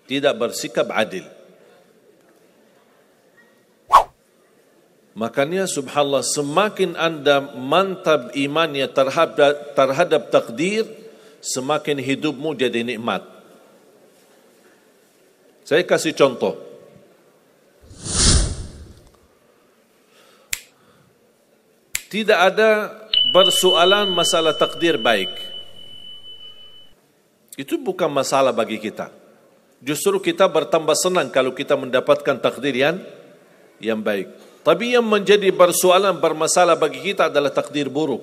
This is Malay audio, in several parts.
tidak bersikap adil. Makanya subhanallah, semakin anda mantap imannya terhadap takdir, semakin hidupmu jadi nikmat. Saya kasih contoh. Tidak ada persoalan masalah takdir baik. Itu bukan masalah bagi kita. Justru kita bertambah senang kalau kita mendapatkan takdir yang baik. Tapi yang menjadi persoalan bermasalah bagi kita adalah takdir buruk.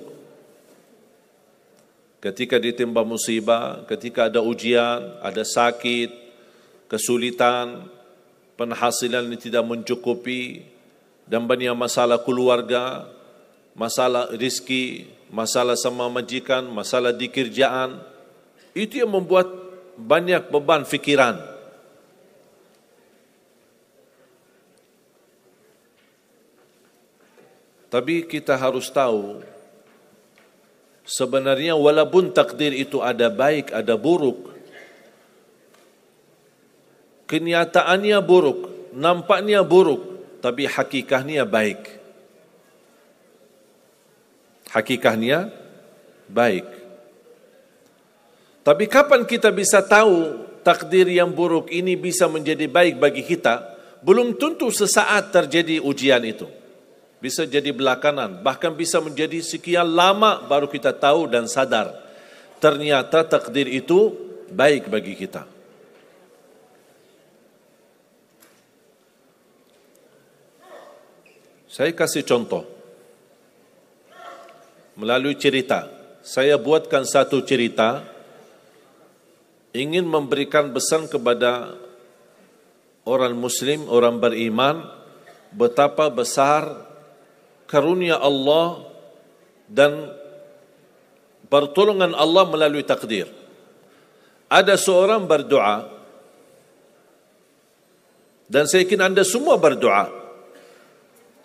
Ketika ditimpa musibah, ketika ada ujian, ada sakit, kesulitan, penghasilan yang tidak mencukupi, dan banyak masalah keluarga, masalah rezeki, masalah sama majikan, masalah di kerjaan, itu yang membuat banyak beban fikiran. Tapi kita harus tahu, sebenarnya walaupun takdir itu ada baik, ada buruk, kenyataannya buruk, nampaknya buruk, tapi hakikatnya baik. Hakikatnya baik. Tapi kapan kita bisa tahu takdir yang buruk ini bisa menjadi baik bagi kita? Belum tentu sesaat terjadi ujian itu. Bisa jadi belakangan, bahkan bisa menjadi sekian lama baru kita tahu dan sadar ternyata takdir itu baik bagi kita. Saya kasih contoh melalui cerita. Saya buatkan satu cerita, ingin memberikan pesan kepada orang muslim, orang beriman, betapa besar karunia Allah dan pertolongan Allah melalui takdir. Ada seorang berdoa, dan saya yakin anda semua berdoa.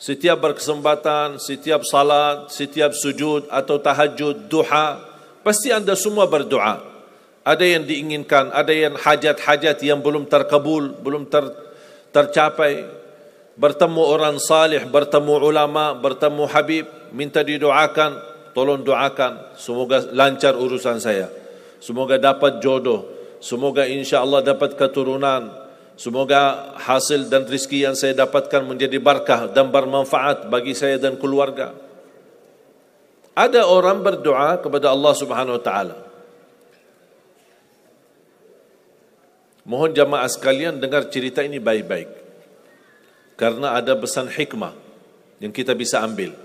Setiap berkesempatan, setiap salat, setiap sujud atau tahajud, duha, pasti anda semua berdoa. Ada yang diinginkan, ada yang hajat-hajat yang belum terkabul, belum tercapai. Bertemu orang salih, bertemu ulama, bertemu habib, minta didoakan, tolong doakan, semoga lancar urusan saya, semoga dapat jodoh, semoga insya Allah dapat keturunan, semoga hasil dan rezeki yang saya dapatkan menjadi berkah dan bermanfaat bagi saya dan keluarga. Ada orang berdoa kepada Allah Subhanahu Wa Taala. Mohon jamaah sekalian dengar cerita ini baik-baik, karena ada pesan hikmah yang kita bisa ambil.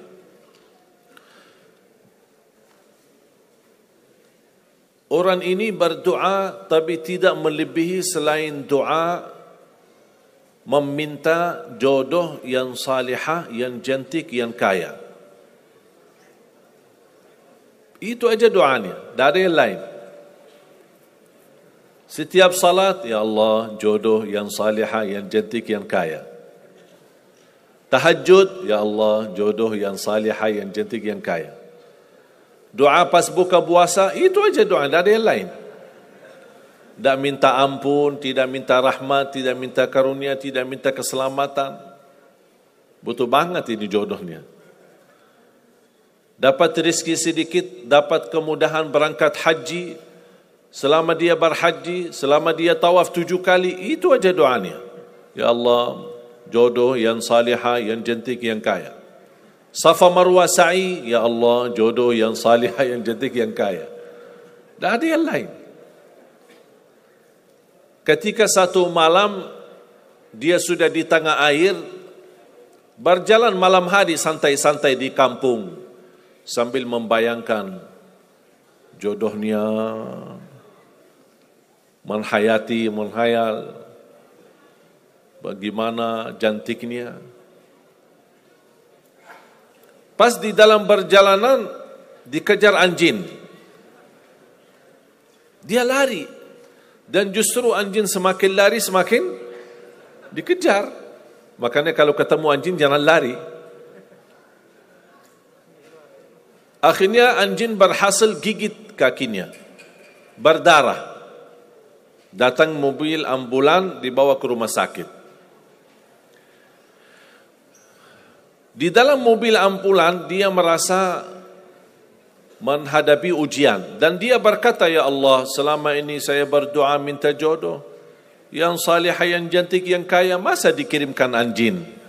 Orang ini berdoa tapi tidak melebihi selain doa meminta jodoh yang salihah, yang cantik, yang kaya. Itu aja doanya, tidak ada yang lain. Setiap salat, ya Allah, jodoh yang salihah, yang cantik, yang kaya. Tahajud, ya Allah, jodoh yang salihah, yang cantik, yang kaya. Doa pas buka puasa, itu aja doa, tidak ada yang lain. Tidak minta ampun, tidak minta rahmat, tidak minta karunia, tidak minta keselamatan. Butuh banget ini jodohnya. Dapat rezeki sedikit, dapat kemudahan berangkat haji. Selama dia berhaji, selama dia tawaf 7 kali, itu aja doanya. Ya Allah, jodoh yang salihah, yang cantik, yang kaya. Safa Marwah sa'i, ya Allah, jodoh yang salihah, yang cantik, yang kaya. Tak ada yang lain. Ketika satu malam dia sudah di tengah air, berjalan malam hari santai-santai di kampung sambil membayangkan jodohnya, menghayal bagaimana cantiknya. Pas di dalam perjalanan dikejar anjing. Dia lari. Dan justru anjing semakin lari semakin dikejar. Makanya kalau ketemu anjing jangan lari. Akhirnya anjing berhasil gigit kakinya. Berdarah. Datang mobil ambulan dibawa ke rumah sakit. Di dalam mobil ambulan dia merasa menghadapi ujian dan dia berkata, ya Allah, selama ini saya berdoa minta jodoh yang salihah, yang cantik, yang kaya, masa dikirimkan anjing?